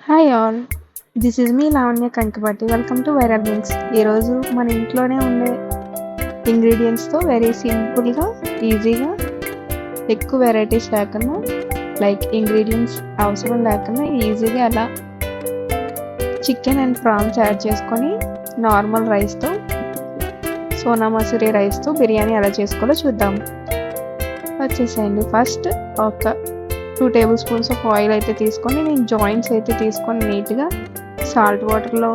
Hi all, this is me Lavanya Kankipatti. Welcome to viral links. ఈరోజు మన ఇంట్లోనే ఉండే ఇంగ్రీడియంట్స్తో వెరీ సింపుల్గా, ఈజీగా, ఎక్కువ వెరైటీస్ లేకుండా, లైక్ ఇంగ్రీడియంట్స్ అవసరం లేకుండా ఈజీగా అలా చికెన్ అండ్ ప్రాన్స్ యాడ్ చేసుకొని నార్మల్ రైస్తో, సోనా మసూరి రైస్తో బిర్యానీ ఎలా చేసుకోవాలో చూద్దాం. వచ్చేసేయండి. ఫస్ట్ ఒక 2 టేబుల్ స్పూన్స్ ఆఫ్ ఆయిల్ అయితే తీసుకొని, నేను జాయింట్స్ అయితే తీసుకొని నీట్గా సాల్ట్ వాటర్లో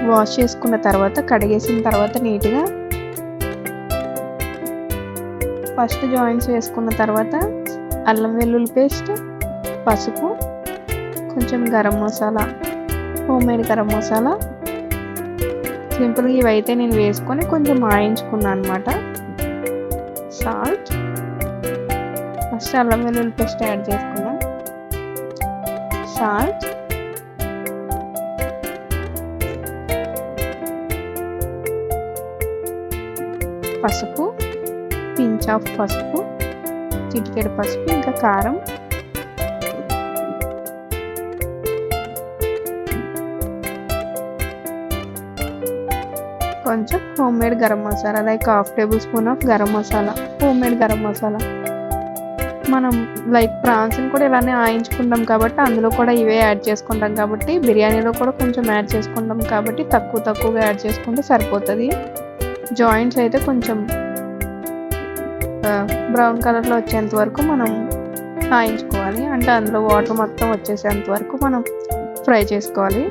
వాష్ చేసుకున్న తర్వాత, కడిగేసిన తర్వాత నీట్గా ఫస్ట్ జాయింట్స్ వేసుకున్న తర్వాత అల్లం వెల్లుల్లి పేస్ట్, పసుపు, కొంచెం గరం మసాలా, హోమ్మేడ్ గరం మసాలా, సింపుల్గా ఇవైతే నేను వేసుకొని కొంచెం ఆయించుకున్నాను అనమాట. సాల్ట్, ఫస్ట్ అల్లం వెల్లుల్లి పేస్ట్ యాడ్ చేసుకున్నాం. సాల్ట్, పసుపు, పించ్ ఆఫ్ పసుపు, చిటికెడు పసుపు, ఇంకా కారం, కొంచెం homemade garam masala, like 1/2 table spoon of garam masala, homemade garam masala. మనం లైక్ ప్రాన్స్ని కూడా ఇలానే ఆయించుకుంటాం కాబట్టి అందులో కూడా ఇవే యాడ్ చేసుకుంటాం కాబట్టి, బిర్యానీలో కూడా కొంచెం యాడ్ చేసుకుంటాం కాబట్టి తక్కువగా యాడ్ చేసుకుంటే సరిపోతుంది. జాయింట్స్ అయితే కొంచెం బ్రౌన్ కలర్లో వచ్చేంత వరకు మనం ఆయించుకోవాలి, అంటే అందులో వాటర్ మొత్తం వచ్చేసేంత వరకు మనం ఫ్రై చేసుకోవాలి.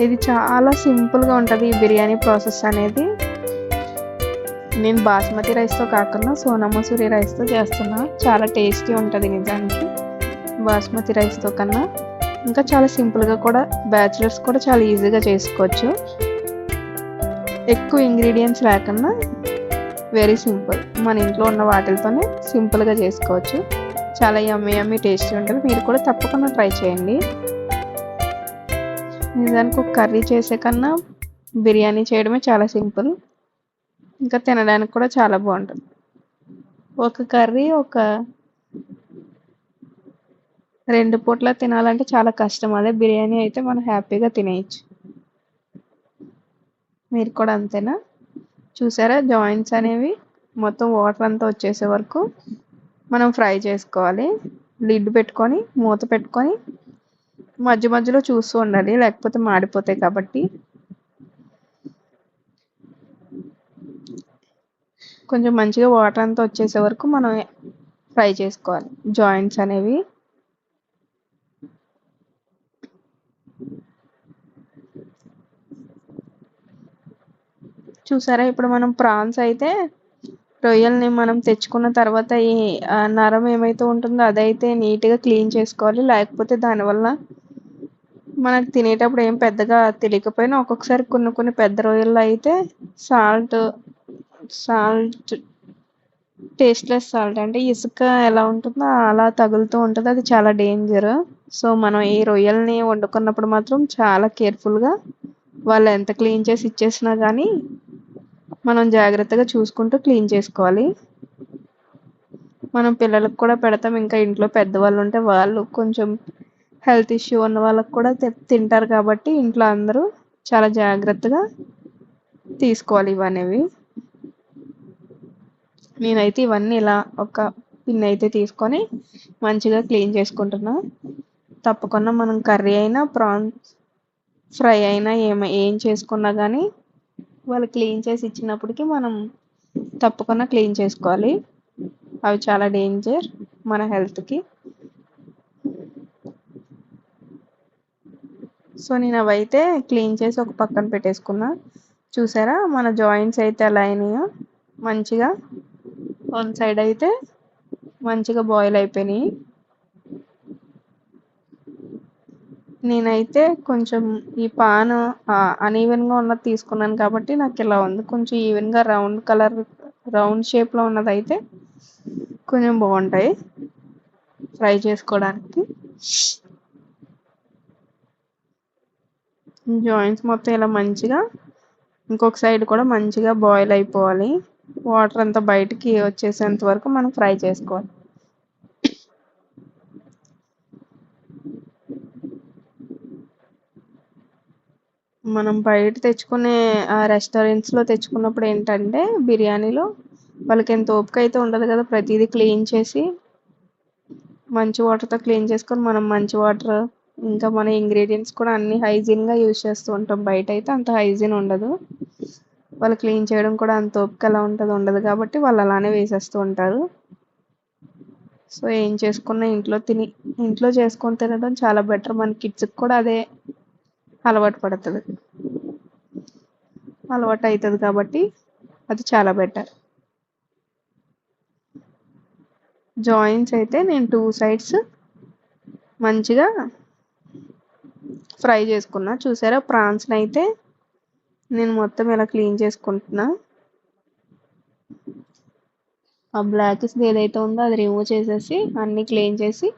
ఇది చాలా సింపుల్గా ఉంటుంది ఈ బిర్యానీ ప్రాసెస్ అనేది. నేను బాస్మతి రైస్తో కాకుండా సోనా మసూరి రైస్తో చేస్తున్నా. చాలా టేస్టీ ఉంటుంది నిజానికి బాస్మతి రైస్తో కన్నా. ఇంకా చాలా సింపుల్గా కూడా, బ్యాచిలర్స్ కూడా చాలా ఈజీగా చేసుకోవచ్చు. ఎక్కువ ఇంగ్రీడియంట్స్ లేకుండా వెరీ సింపుల్, మన ఇంట్లో ఉన్న వాటితోనే సింపుల్గా చేసుకోవచ్చు. చాలా యమ్మీ టేస్టీ ఉంటుంది. మీరు కూడా తప్పకుండా ట్రై చేయండి. నిజానికి ఒక కర్రీ చేసే కన్నా బిర్యానీ చేయడమే చాలా సింపుల్, ఇంకా తినడానికి కూడా చాలా బాగుంటుంది. ఒక కర్రీ ఒక 2 పూట్ల తినాలంటే చాలా కష్టం. అదే బిర్యానీ అయితే మనం హ్యాపీగా తినేయచ్చు. మీరు కూడా అంతేనా? చూసారా, జాయింట్స్ అనేవి మొత్తం వాటర్ అంతా వచ్చేసే వరకు మనం ఫ్రై చేసుకోవాలి. లిడ్ పెట్టుకొని, మూత పెట్టుకొని మధ్యలో చూస్తూ ఉండాలి, లేకపోతే మాడిపోతాయి కాబట్టి. కొంచెం మంచిగా వాటర్ అంతా వచ్చేసే వరకు మనం ఫ్రై చేసుకోవాలి జాయింట్స్ అనేవి. చూసారా, ఇప్పుడు మనం ప్రాన్స్ అయితే రొయ్యల్ని మనం తెచ్చుకున్న తర్వాత ఈ నరం ఏమైతే ఉంటుందో అదైతే నీట్గా క్లీన్ చేసుకోవాలి. లేకపోతే దానివల్ల మనకు తినేటప్పుడు ఏం పెద్దగా తెలియకపోయినా ఒక్కొక్కసారి కొన్ని పెద్ద రొయ్యల్లో అయితే సాల్ట్ టేస్ట్లెస్ సాల్ట్, అంటే ఇసుక ఎలా ఉంటుందో అలా తగులుతూ ఉంటుంది. అది చాలా డేంజర్. సో మనం ఈ రొయ్యల్ని వండుకున్నప్పుడు మాత్రం చాలా కేర్ఫుల్గా, వాళ్ళు ఎంత క్లీన్ చేసి ఇచ్చేసినా కానీ మనం జాగ్రత్తగా చూసుకుంటూ క్లీన్ చేసుకోవాలి. మనం పిల్లలకు కూడా పెడతాం, ఇంకా ఇంట్లో పెద్దవాళ్ళు ఉంటే వాళ్ళు కొంచెం హెల్త్ ఇష్యూ ఉన్న వాళ్ళకు కూడా తింటారు కాబట్టి ఇంట్లో అందరూ చాలా జాగ్రత్తగా తీసుకోవాలి ఇవనేవి. నేనైతే ఇవన్నీ ఇలా ఒక పిన్ అయితే తీసుకొని మంచిగా క్లీన్ చేసుకుంటున్నా. తప్పకుండా మనం కర్రీ అయినా ప్రాన్స్ ఫ్రై అయినా ఏం చేసుకున్నా కానీ వాళ్ళు క్లీన్ చేసి ఇచ్చినప్పటికీ మనం తప్పకుండా క్లీన్ చేసుకోవాలి. అవి చాలా డేంజర్ మన హెల్త్కి. సో నేను అవైతే క్లీన్ చేసి ఒక పక్కన పెట్టేసుకున్నా. చూసారా, మన జాయింట్స్ అయితే ఎలా అయినాయో మంచిగా. వన్ సైడ్ అయితే మంచిగా బాయిల్ అయిపోయినాయి. నేనైతే కొంచెం ఈ పాన్ అన్ఈవెన్గా ఉన్నది తీసుకున్నాను కాబట్టి నాకు ఇలా ఉంది. కొంచెం ఈవెన్గా రౌండ్ షేప్లో ఉన్నది అయితే కొంచెం బాగుంటాయి ఫ్రై చేసుకోవడానికి. జాయింట్స్ మొత్తం ఇలా మంచిగా ఇంకొక సైడ్ కూడా మంచిగా బాయిల్ అయిపోవాలి. వాటర్ అంతా బయటికి వచ్చేసేంత వరకు మనం ఫ్రై చేసుకోవాలి. మనం బయట తెచ్చుకునే రెస్టారెంట్స్లో తెచ్చుకున్నప్పుడు ఏంటంటే బిర్యానీలో వాళ్ళకి ఎంత ఓపిక అయితే ఉండదు కదా, ప్రతిదీ క్లీన్ చేసి మంచి వాటర్తో క్లీన్ చేసుకొని మనం మంచి వాటర్ ఇంకా మన ఇంగ్రీడియంట్స్ కూడా అన్ని హైజీన్గా యూజ్ చేస్తూ ఉంటాం. బయట అయితే అంత హైజీన్ ఉండదు, వాళ్ళు క్లీన్ చేయడం కూడా అంత ఓపిక ఎలా ఉంటుంది ఉండదు, కాబట్టి వాళ్ళు అలానే వేసేస్తూ ఉంటారు. సో ఏం చేసుకున్నా ఇంట్లో చేసుకొని తినడం చాలా బెటర్. మన కిడ్స్కి కూడా అదే అలవాటు అవుతుంది కాబట్టి అది చాలా బెటర్. జాయింట్స్ అయితే నేను 2 సైడ్స్ మంచిగా ఫ్రై చేసుకున్నా. చూసారా, ప్రాన్స్ని అయితే నేను మొత్తం ఇలా క్లీన్ చేసుకుంటున్నా. ఆ బ్లాక్స్ ఏదైతే ఉందో అది రిమూవ్ చేసేసి అన్నీ క్లీన్ చేసి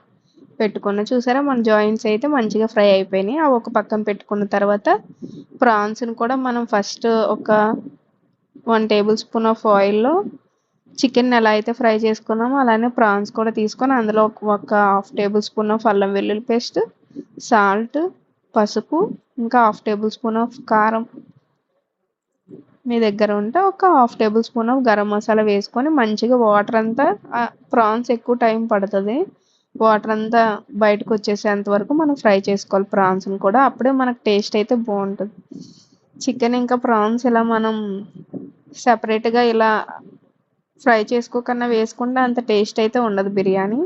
పెట్టుకున్నా. చూసారా, మన జాయింట్స్ అయితే మంచిగా ఫ్రై అయిపోయినాయి. అవి ఒక పక్కన పెట్టుకున్న తర్వాత ప్రాన్స్ని కూడా మనం ఫస్ట్ ఒక 1 టేబుల్ స్పూన్ ఆఫ్ ఆయిల్లో చికెన్ ఎలా అయితే ఫ్రై చేసుకున్నామో అలానే ప్రాన్స్ కూడా తీసుకొని అందులో ఒక 1/2 టేబుల్ స్పూన్ ఆఫ్ అల్లం వెల్లుల్లి పేస్ట్, సాల్ట్, పసుపు, ఇంకా 1/2 టేబుల్ స్పూన్ ఆఫ్ కారం, మీ దగ్గర ఉంటే ఒక 1/2 table spoon of garam masala వేసుకొని మంచిగా వాటర్ అంతా, ప్రాన్స్ ఎక్కువ టైం పడుతుంది, వాటర్ అంతా బయటకు వచ్చేసేంత వరకు మనం ఫ్రై చేసుకోవాలి ప్రాన్స్ని కూడా. అప్పుడే మనకు టేస్ట్ అయితే బాగుంటుంది. చికెన్ ఇంకా ప్రాన్స్ ఇలా మనం సపరేట్గా ఇలా ఫ్రై చేసుకోకన్నా వేసుకుంటే అంత టేస్ట్ అయితే ఉండదు బిర్యానీ.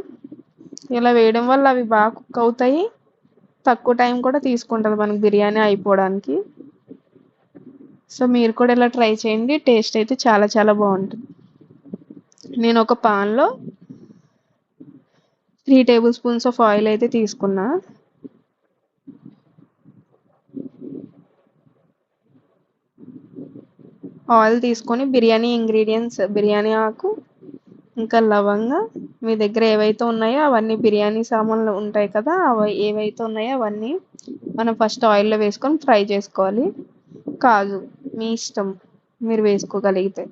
ఇలా వేయడం వల్ల అవి బాగా కుక్ అవుతాయి, తక్కువ టైం కూడా తీసుకుంటుంది మనకి బిర్యానీ అయిపోవడానికి. సో మీరు కూడా ఇలా ట్రై చేయండి, టేస్ట్ అయితే చాలా చాలా బాగుంటుంది. నేను ఒక పాన్లో 3 టేబుల్ స్పూన్స్ ఆఫ్ ఆయిల్ అయితే తీసుకున్నా. ఆయిల్ తీసుకొని బిర్యానీ ఇంగ్రీడియంట్స్, బిర్యానీ ఆకు, ఇంకా లవంగా, మీ దగ్గర ఏవైతే ఉన్నాయో అవన్నీ బిర్యానీ సామాన్లు ఉంటాయి కదా, అవి ఏవైతే ఉన్నాయో అవన్నీ మనం ఫస్ట్ ఆయిల్లో వేసుకొని ఫ్రై చేసుకోవాలి. కాజు మీ ఇష్టం, మీరు వేసుకోగలిగితే.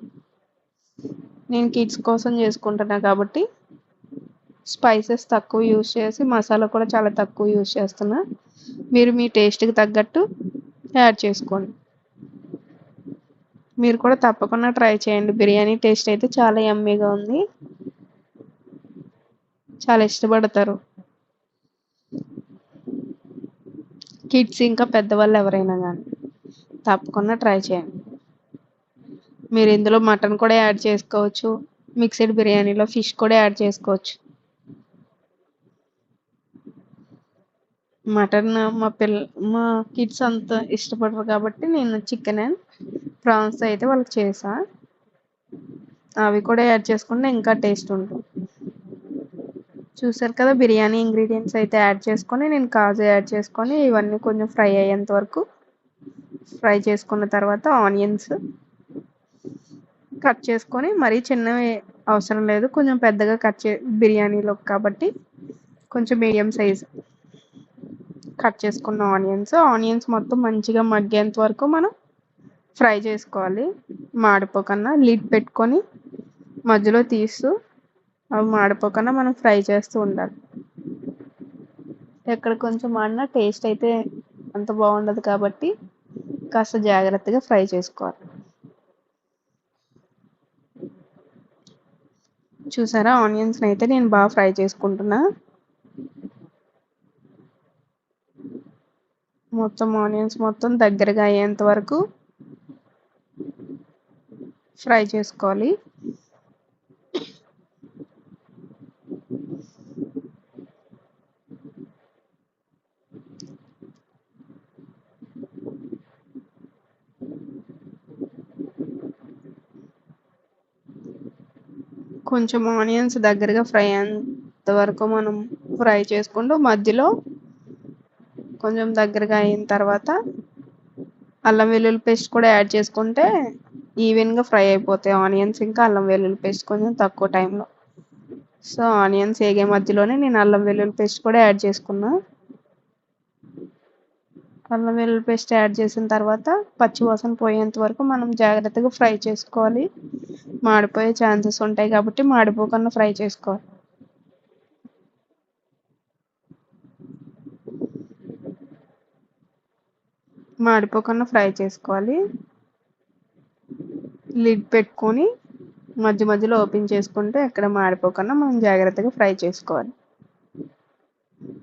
నేను కిడ్స్ కోసం చేసుకుంటున్నా కాబట్టి స్పైసెస్ తక్కువ యూజ్ చేసి మసాలా కూడా చాలా తక్కువ యూజ్ చేస్తున్నా. మీరు మీ టేస్ట్కి తగ్గట్టు యాడ్ చేసుకోండి. మీరు కూడా తప్పకుండా ట్రై చేయండి. బిర్యానీ టేస్ట్ అయితే చాలా యమ్మీగా ఉంది, చాలా ఇష్టపడతారు కిడ్స్ ఇంకా పెద్దవాళ్ళు ఎవరైనా కానీ. తప్పకుండా ట్రై చేయండి. మీరు ఇందులో మటన్ కూడా యాడ్ చేసుకోవచ్చు, మిక్స్డ్ బిర్యానీలో ఫిష్ కూడా యాడ్ చేసుకోవచ్చు. మటన్ మా కిడ్స్ అంత ఇష్టపడరు కాబట్టి నేను చికెన్ అండ్ ప్రాన్స్ అయితే వాళ్ళకి చేసా. అవి కూడా యాడ్ చేసుకుంటే ఇంకా టేస్ట్ ఉంటుంది. చూసారు కదా, బిర్యానీ ఇంగ్రీడియంట్స్ అయితే యాడ్ చేసుకొని నేను కాజు యాడ్ చేసుకొని ఇవన్నీ కొంచెం ఫ్రై అయ్యేంత వరకు ఫ్రై చేసుకున్న తర్వాత ఆనియన్స్ కట్ చేసుకొని, మరీ చిన్నవి అవసరం లేదు, కొంచెం పెద్దగా బిర్యానీలో కాబట్టి కొంచెం మీడియం సైజ్ కట్ చేసుకున్న ఆనియన్స్ మొత్తం మంచిగా మగ్గేంత వరకు మనం ఫ్రై చేసుకోవాలి. మాడిపోకన్నా లిడ్ పెట్టుకొని మధ్యలో తీస్తూ అవి మాడిపోకన్నా మనం ఫ్రై చేస్తూ ఉండాలి. ఎక్కడ కొంచెం మాడినా టేస్ట్ అయితే అంత బాగుండదు కాబట్టి కాస్త జాగ్రత్తగా ఫ్రై చేసుకోవాలి. చూసారా, ఆనియన్స్ని అయితే నేను బాగా ఫ్రై చేసుకుంటున్నా. మొత్తం ఆనియన్స్ మొత్తం దగ్గరగా అయ్యేంత వరకు ఫ్రై చేసుకోవాలి. కొంచెం ఆనియన్స్ దగ్గరగా ఫ్రై అయ్యేంత వరకు మనం ఫ్రై చేసుకుంటూ మధ్యలో కొంచెం దగ్గరగా అయిన తర్వాత అల్లం వెల్లుల్లి పేస్ట్ కూడా యాడ్ చేసుకుంటే ఈవెన్గా ఫ్రై అయిపోతాయి ఆనియన్స్ ఇంకా అల్లం వెల్లుల్లి పేస్ట్ కొంచెం తక్కువ టైంలో. సో ఆనియన్స్ వేగే మధ్యలోనే నేను అల్లం వెల్లుల్లి పేస్ట్ కూడా యాడ్ చేసుకున్నా. అల్లం వెల్లుల్లి పేస్ట్ యాడ్ చేసిన తర్వాత పచ్చివాసన పోయేంత వరకు మనం జాగ్రత్తగా ఫ్రై చేసుకోవాలి. మాడిపోయే ఛాన్సెస్ ఉంటాయి కాబట్టి మాడిపోకుండా ఫ్రై చేసుకోవాలి. మాడిపోకుండా ఫ్రై చేసుకోవాలి. లిడ్ పెట్టుకొని మధ్య మధ్యలో ఓపెన్ చేసుకుంటే ఎక్కడ మాడిపోకుండా మనం జాగ్రత్తగా ఫ్రై చేసుకోవాలి.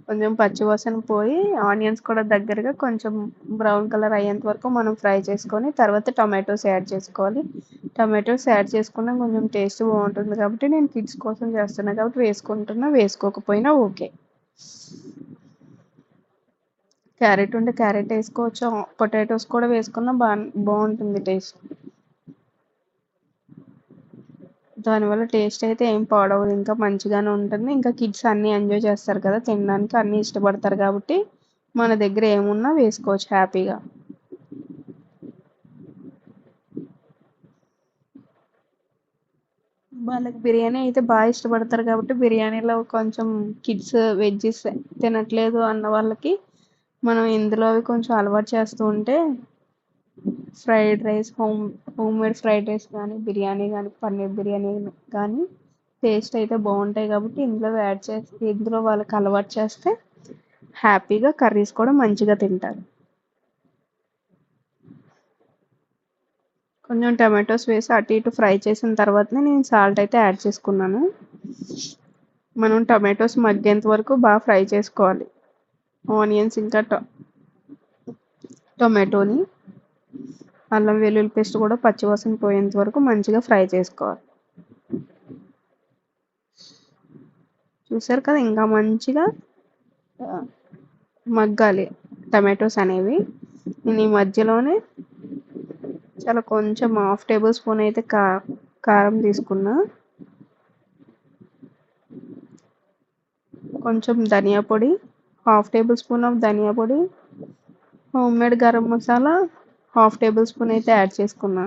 కొంచెం పచ్చివాసన పోయి ఆనియన్స్ కూడా దగ్గరగా కొంచెం బ్రౌన్ కలర్ అయ్యేంత వరకు మనం ఫ్రై చేసుకొని తర్వాత టొమాటోస్ యాడ్ చేసుకోవాలి. టొమాటోస్ యాడ్ చేసుకున్నా కొంచెం టేస్ట్ బాగుంటుంది కాబట్టి నేను కిడ్స్ కోసం చేస్తున్నా కాబట్టి వేసుకుంటున్నా, వేసుకోకపోయినా ఓకే. క్యారెట్ ఉంటే క్యారెట్ వేసుకోవచ్చు, పొటాటోస్ కూడా వేసుకున్నా బాగుంటుంది టేస్ట్. దానివల్ల టేస్ట్ అయితే ఏం పాడవదు, ఇంకా మంచిగానే ఉంటుంది. ఇంకా కిడ్స్ అన్నీ ఎంజాయ్ చేస్తారు కదా, తినడానికి అన్నీ ఇష్టపడతారు కాబట్టి మన దగ్గర ఏమున్నా వేసుకోవచ్చు హ్యాపీగా. వాళ్ళకి బిర్యానీ అయితే బాగా ఇష్టపడతారు కాబట్టి బిర్యానీలో కొంచెం కిడ్స్ వెజ్జెస్ తినట్లేదు అన్న వాళ్ళకి మనం ఇందులో కొంచెం అలవాటు చేస్తూ ఉంటే fried rice home made fried rice కానీ బిర్యానీ కానీ పన్నీర్ బిర్యానీ కానీ టేస్ట్ అయితే బాగుంటాయి కాబట్టి ఇందులో వాళ్ళకి అలవాటు చేస్తే హ్యాపీగా కర్రీస్ కూడా మంచిగా తింటారు. కొంచెం టమాటోస్ వేసి అటు ఇటు ఫ్రై చేసిన తర్వాతనే నేను సాల్ట్ అయితే యాడ్ చేసుకున్నాను. మనం టమాటోస్ మగ్గేంత వరకు బాగా ఫ్రై చేసుకోవాలి. ఆనియన్స్ ఇంకా టొమాటోని అల్లం వెల్లుల్లి పేస్ట్ కూడా పచ్చివాసన పోయేంత వరకు మంచిగా ఫ్రై చేసుకోవాలి. చూసారు కదా, ఇంకా మంచిగా మగ్గాలి టమాటోస్ అనేవి. నేను ఈ మధ్యలోనే చాలా కొంచెం 1/2 టేబుల్ స్పూన్ అయితే కారం తీసుకున్నా, కొంచెం ధనియా పొడి, 1/2 టేబుల్ స్పూన్ ఆఫ్ ధనియా పొడి, home made garam masala 1/2 table spoon అయితే యాడ్ చేసుకున్నా.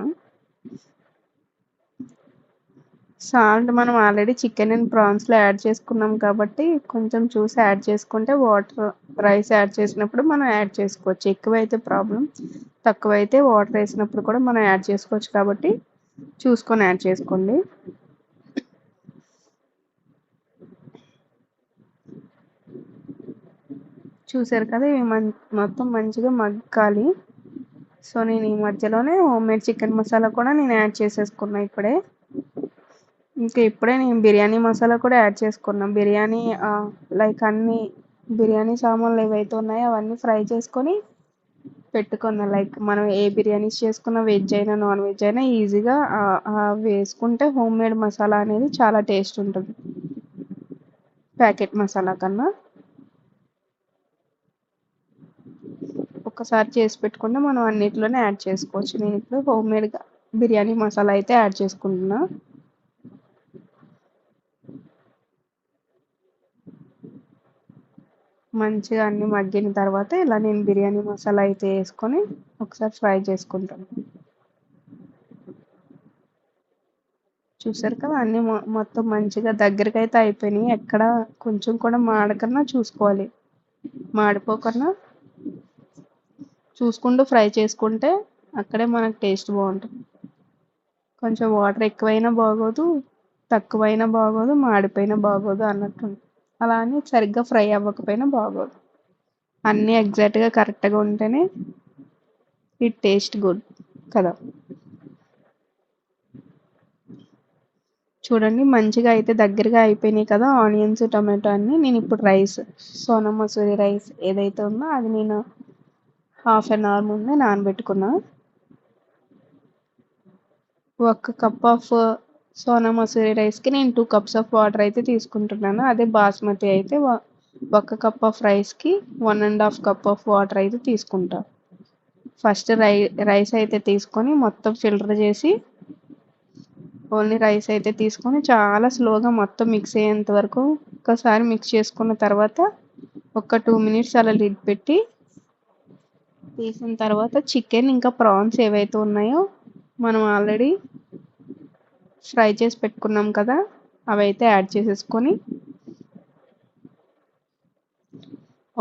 సాల్ట్ మనం ఆల్రెడీ చికెన్ అండ్ ప్రాన్స్లో యాడ్ చేసుకున్నాం కాబట్టి కొంచెం చూసి యాడ్ చేసుకుంటే వాటర్ రైస్ యాడ్ చేసినప్పుడు మనం యాడ్ చేసుకోవచ్చు. ఎక్కువైతే ప్రాబ్లం, తక్కువైతే వాటర్ వేసినప్పుడు కూడా మనం యాడ్ చేసుకోవచ్చు కాబట్టి చూసుకొని యాడ్ చేసుకోండి. చూసారు కదా, ఇవి మొత్తం మంచిగా మగ్గాలి. సో నేను ఈ మధ్యలోనే హోమ్ మేడ్ చికెన్ మసాలా కూడా నేను యాడ్ చేసేసుకున్నా ఇప్పుడే. ఇంకా ఇప్పుడే నేను బిర్యానీ మసాలా కూడా యాడ్ చేసుకున్నాం. బిర్యానీ లైక్ అన్ని బిర్యానీ సామాన్లు ఏవైతే ఉన్నాయో అవన్నీ ఫ్రై చేసుకొని పెట్టుకున్నా. లైక్ మనం ఏ బిర్యానీస్ చేసుకున్నా వెజ్ అయినా నాన్ వెజ్ అయినా ఈజీగా వేసుకుంటే హోమ్ మేడ్ మసాలా అనేది చాలా టేస్ట్ ఉంటుంది ప్యాకెట్ మసాలా కన్నా. ఒక్కసారి చేసి పెట్టుకుంటే మనం అన్నిటిలోనే యాడ్ చేసుకోవచ్చు. నేను ఇప్పుడు హోమ్ మేడ్గా బిర్యానీ మసాలా అయితే యాడ్ చేసుకుంటున్నా. మంచిగా అన్ని మగ్గిన తర్వాత ఇలా నేను బిర్యానీ మసాలా అయితే వేసుకొని ఒకసారి ఫ్రై చేసుకుంటాను. చూసారు కదా, అన్నీ మొత్తం మంచిగా దగ్గరికి అయితే అయిపోయినాయి. ఎక్కడ కొంచెం కూడా మాడకన్నా చూసుకోవాలి, మాడిపోకన్నా చూసుకుంటూ ఫ్రై చేసుకుంటే అక్కడే మనకు టేస్ట్ బాగుంటుంది. కొంచెం వాటర్ ఎక్కువైనా బాగోదు, తక్కువైనా బాగోదు, మాడిపోయినా బాగోదు అన్నట్టుంది. అలా అని సరిగ్గా ఫ్రై అవ్వకపోయినా బాగోదు. అన్నీ ఎగ్జాక్ట్గా కరెక్ట్గా ఉంటేనే ఇట్ టేస్ట్ గుడ్ కదా. చూడండి మంచిగా అయితే దగ్గరగా అయిపోయినాయి కదా ఆనియన్స్ టమాటో అన్నీ. నేను ఇప్పుడు రైస్, సోనా మసూరి రైస్ ఏదైతే ఉందో అది నేను 1/2 అవర్ ముందే నానబెట్టుకున్నా. 1 కప్ ఆఫ్ సోనా మసూరి రైస్కి నేను 2 కప్స్ ఆఫ్ వాటర్ అయితే తీసుకుంటున్నాను. అదే బాస్మతి అయితే 1 కప్ ఆఫ్ రైస్కి 1.5 కప్ ఆఫ్ వాటర్ అయితే తీసుకుంటా. ఫస్ట్ రైస్ అయితే తీసుకొని మొత్తం ఫిల్టర్ చేసి ఓన్లీ రైస్ అయితే తీసుకొని చాలా స్లోగా మొత్తం మిక్స్ అయ్యేంత వరకు ఒకసారి మిక్స్ చేసుకున్న తర్వాత ఒక 2 మినిట్స్ అలా లిడ్ పెట్టి తీసిన తర్వాత చికెన్ ఇంకా ప్రాన్స్ ఏవైతే ఉన్నాయో మనం ఆల్రెడీ ఫ్రై చేసి పెట్టుకున్నాం కదా అవైతే యాడ్ చేసేసుకొని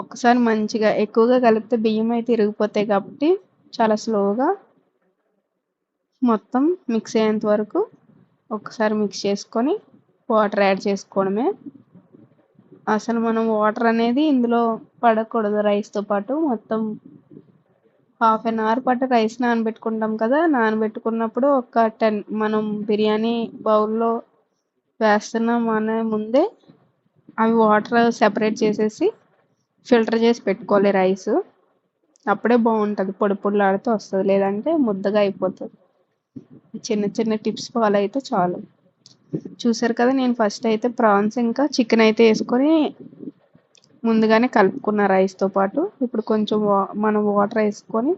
ఒక్కసారి మంచిగా ఎక్కువగా కలిపితే బియ్యం అయితే ఇరిగిపోతాయి కాబట్టి చాలా స్లోగా మొత్తం మిక్స్ అయ్యేంత వరకు ఒకసారి మిక్స్ చేసుకొని వాటర్ యాడ్ చేసుకోవడమే. అసలు మనం వాటర్ అనేది ఇందులో పడకూడదు, రైస్తో పాటు మొత్తం హాఫ్ అన్ అవర్ పాటు రైస్ నానబెట్టుకుంటాం కదా, నానబెట్టుకున్నప్పుడు ఒక 10 మనం బిర్యానీ బౌల్లో వేస్తున్నాం అనే ముందే అవి వాటర్ సెపరేట్ చేసేసి ఫిల్టర్ చేసి పెట్టుకోవాలి రైస్. అప్పుడే బాగుంటుంది, పొడి పొడిలాడుతూ వస్తుంది, లేదంటే ముద్దగా అయిపోతుంది. చిన్న చిన్న టిప్స్ ఫాలో అయితే చాలు. చూసారు కదా, నేను ఫస్ట్ అయితే ప్రాన్స్ ఇంకా చికెన్ అయితే వేసుకొని ముందుగానే కలుపుకున్న రైస్తో పాటు. ఇప్పుడు కొంచెం మనం వాటర్ వేసుకొని,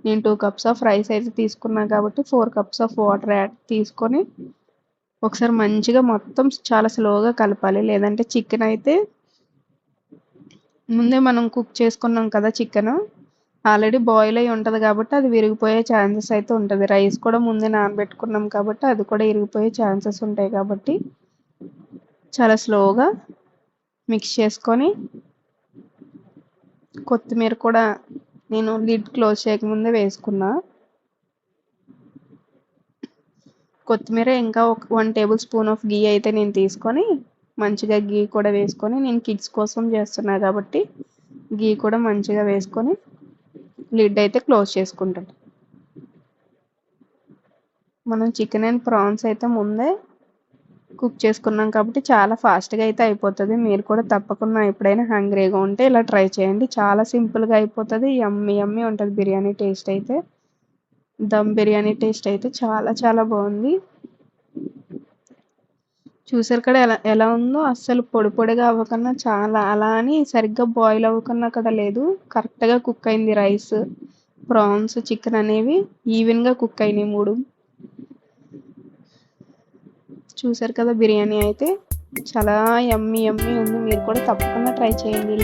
నేను 2 cups ఆఫ్ రైస్ అయితే తీసుకున్నా కాబట్టి 4 cups ఆఫ్ వాటర్ తీసుకొని ఒకసారి మంచిగా మొత్తం చాలా స్లోగా కలపాలి, లేదంటే చికెన్ అయితే ముందే మనం కుక్ చేసుకున్నాం కదా, చికెన్ ఆల్రెడీ బాయిల్ అయి ఉంటుంది కాబట్టి అది విరిగిపోయే ఛాన్సెస్ అయితే ఉంటుంది. రైస్ కూడా ముందే నానబెట్టుకున్నాం కాబట్టి అది కూడా విరిగిపోయే ఛాన్సెస్ ఉంటాయి కాబట్టి చాలా స్లోగా మిక్స్ చేసుకొని, కొత్తిమీర కూడా నేను లిడ్ క్లోజ్ చేయకముందే వేసుకున్నా. కొత్తిమీర ఇంకా ఒక 1 టేబుల్ స్పూన్ ఆఫ్ గీ అయితే నేను తీసుకొని మంచిగా గీ కూడా వేసుకొని, నేను కిడ్స్ కోసం చేస్తున్నా కాబట్టి గీ కూడా మంచిగా వేసుకొని లిడ్ అయితే క్లోజ్ చేసుకుంటాను. మనం చికెన్ అండ్ ప్రాన్స్ అయితే ముందే కుక్ చేసుకున్నాం కాబట్టి చాలా ఫాస్ట్గా అయితే అయిపోతుంది. మీరు కూడా తప్పకుండా ఎప్పుడైనా హంగ్రీగా ఉంటే ఇలా ట్రై చేయండి. చాలా సింపుల్గా అయిపోతుంది, యమ్మీ యమ్మీ ఉంటుంది బిర్యానీ టేస్ట్ అయితే. దమ్ బిర్యానీ టేస్ట్ అయితే చాలా చాలా బాగుంది. చూసారు కదా ఎలా ఎలా ఉందో, అస్సలు పొడి పొడిగా అవ్వకన్నా చాలా అలా అని సరిగ్గా బాయిల్ అవ్వకన్నా కూడా లేదు, కరెక్ట్గా కుక్ అయింది. రైస్, ప్రాన్స్, చికెన్ అనేవి ఈవెన్గా కుక్ అయినాయి 3. చూసారు కదా, బిర్యానీ అయితే చాలా యమ్మీ యమ్మీ ఉంది. మీరు కూడా తప్పకుండా ట్రై చేయండి.